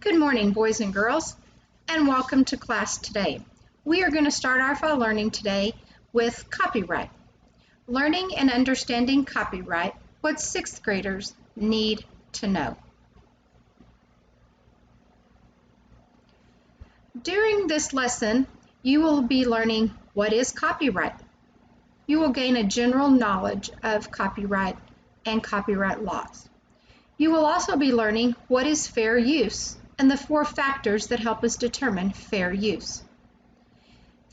Good morning, boys and girls, and welcome to class today. We are going to start our learning today with copyright. Learning and understanding copyright, what sixth graders need to know. During this lesson, you will be learning what is copyright. You will gain a general knowledge of copyright and copyright laws. You will also be learning what is fair use and the 4 factors that help us determine fair use.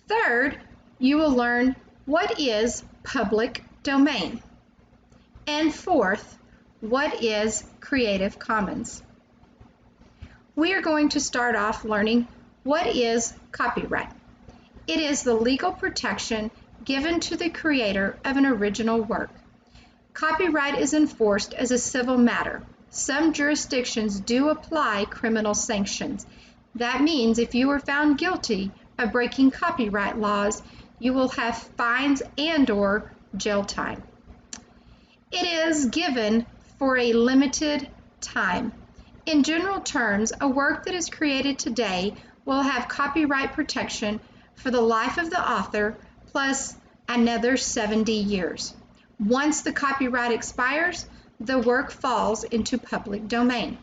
Third, you will learn what is public domain. And fourth, what is Creative Commons. We are going to start off learning what is copyright. It is the legal protection given to the creator of an original work. Copyright is enforced as a civil matter. Some jurisdictions do apply criminal sanctions. That means if you are found guilty of breaking copyright laws, you will have fines and/or jail time. It is given for a limited time. In general terms, a work that is created today will have copyright protection for the life of the author plus another 70 years. Once the copyright expires, the work falls into public domain.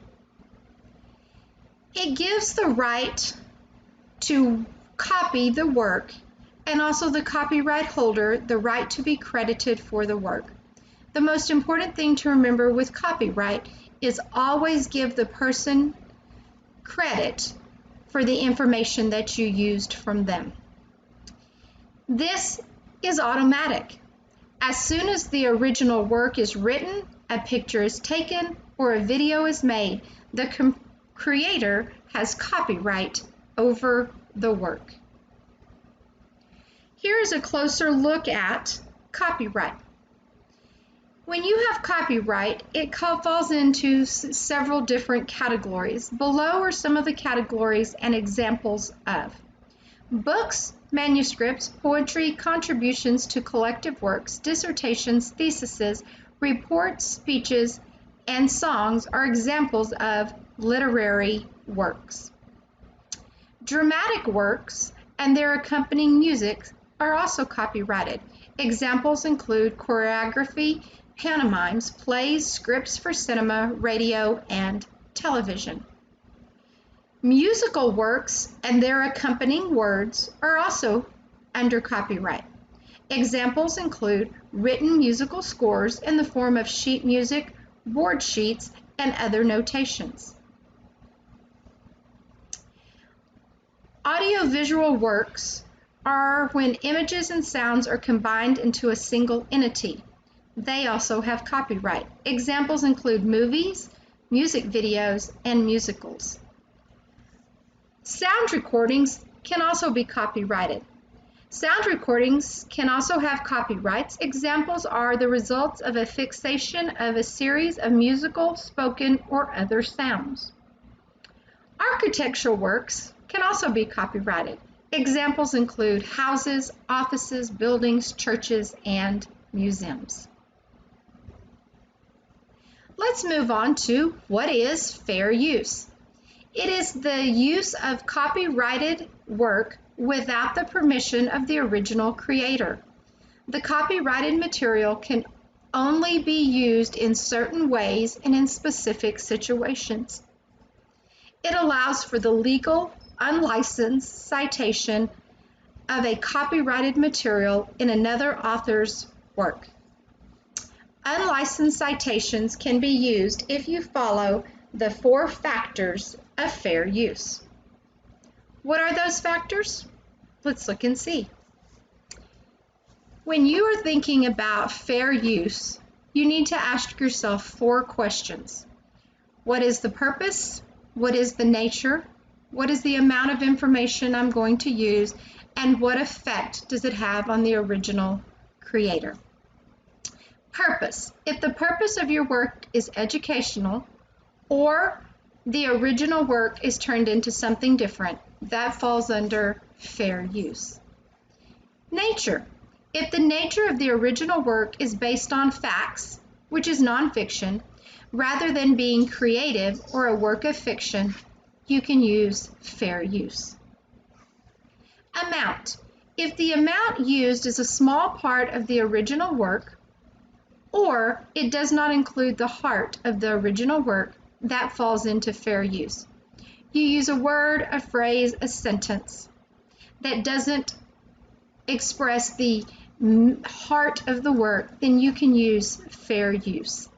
It gives the right to copy the work and also the copyright holder the right to be credited for the work. The most important thing to remember with copyright is always give the person credit for the information that you used from them. This is automatic. As soon as the original work is written, a picture is taken, or a video is made, the creator has copyright over the work. Here is a closer look at copyright. When you have copyright, it falls into several different categories. Below are some of the categories and examples of books, manuscripts, poetry, contributions to collective works, dissertations, theses, reports, speeches, and songs are examples of literary works. Dramatic works and their accompanying music are also copyrighted. Examples include choreography, pantomimes, plays, scripts for cinema, radio, and television. Musical works and their accompanying words are also under copyright. Examples include written musical scores in the form of sheet music, board sheets, and other notations. Audiovisual works are when images and sounds are combined into a single entity. They also have copyright. Examples include movies, music videos, and musicals. Sound recordings can also be copyrighted. Sound recordings can also have copyrights. Examples are the results of a fixation of a series of musical, spoken, or other sounds. Architectural works can also be copyrighted. Examples include houses, offices, buildings, churches, and museums. Let's move on to what is fair use. It is the use of copyrighted work without the permission of the original creator. The copyrighted material can only be used in certain ways and in specific situations. It allows for the legal, unlicensed citation of a copyrighted material in another author's work. Unlicensed citations can be used if you follow the 4 factors of fair use. What are those factors? Let's look and see. When you are thinking about fair use, you need to ask yourself 4 questions. What is the purpose? What is the nature? What is the amount of information I'm going to use? And what effect does it have on the original creator? Purpose. If the purpose of your work is educational or the original work is turned into something different, that falls under fair use. Nature. If the nature of the original work is based on facts, which is nonfiction, rather than being creative or a work of fiction, you can use fair use. Amount. If the amount used is a small part of the original work, or it does not include the heart of the original work, that falls into fair use. You use a word, a phrase, a sentence that doesn't express the heart of the work, then you can use fair use.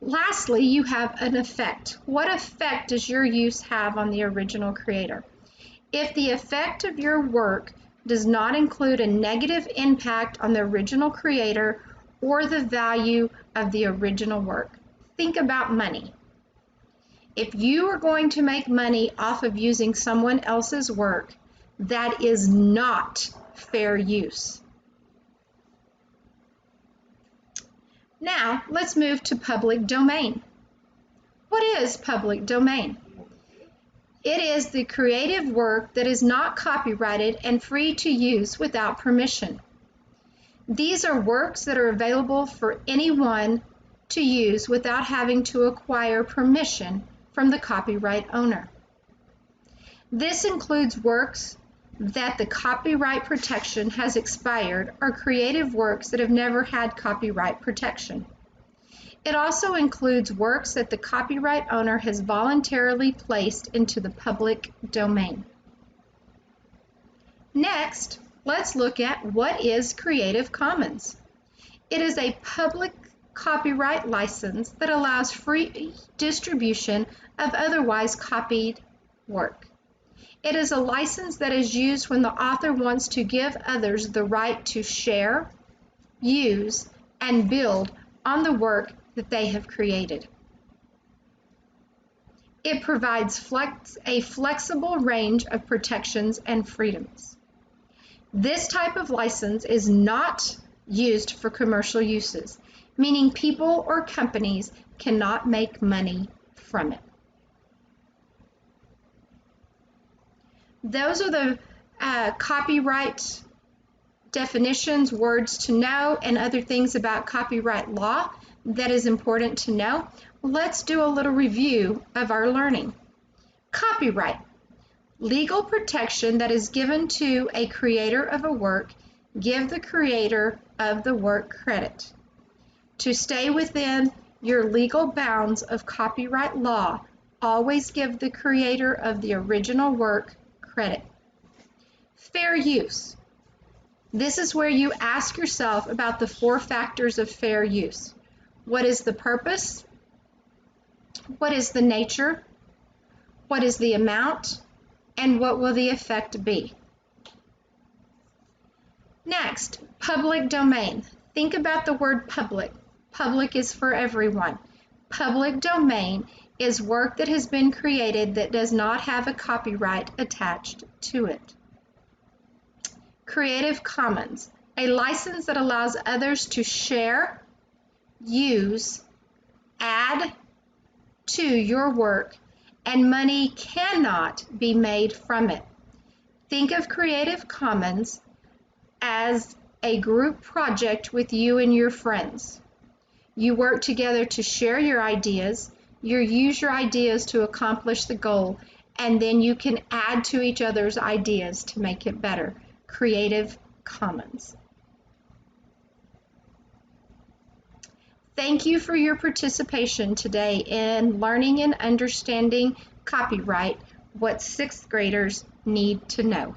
Lastly, you have an effect. What effect does your use have on the original creator? If the effect of your work does not include a negative impact on the original creator or the value of the original work. Think about money. If you are going to make money off of using someone else's work, that is not fair use. Now, let's move to public domain. What is public domain? It is the creative work that is not copyrighted and free to use without permission. These are works that are available for anyone to use without having to acquire permission from the copyright owner. This includes works that the copyright protection has expired or creative works that have never had copyright protection. It also includes works that the copyright owner has voluntarily placed into the public domain. Next, let's look at what is Creative Commons. It is a public copyright license that allows free distribution of otherwise copied work. It is a license that is used when the author wants to give others the right to share, use, and build on the work that they have created. It provides a flexible range of protections and freedoms. This type of license is not used for commercial uses, meaning people or companies cannot make money from it. Those are the copyright definitions, words to know, and other things about copyright law that is important to know. Let's do a little review of our learning. Copyright. Legal protection that is given to a creator of a work. Give the creator of the work credit. To stay within your legal bounds of copyright law, always give the creator of the original work credit. Fair use. This is where you ask yourself about the 4 factors of fair use. What is the purpose? What is the nature? What is the amount? And what will the effect be? Next, public domain. Think about the word public. Public is for everyone. Public domain is work that has been created that does not have a copyright attached to it. Creative Commons, a license that allows others to share, use, add to your work, and money cannot be made from it. Think of Creative Commons as a group project with you and your friends. You work together to share your ideas, you use your ideas to accomplish the goal, and then you can add to each other's ideas to make it better. Creative Commons. Thank you for your participation today in learning and understanding copyright, what 6th graders need to know.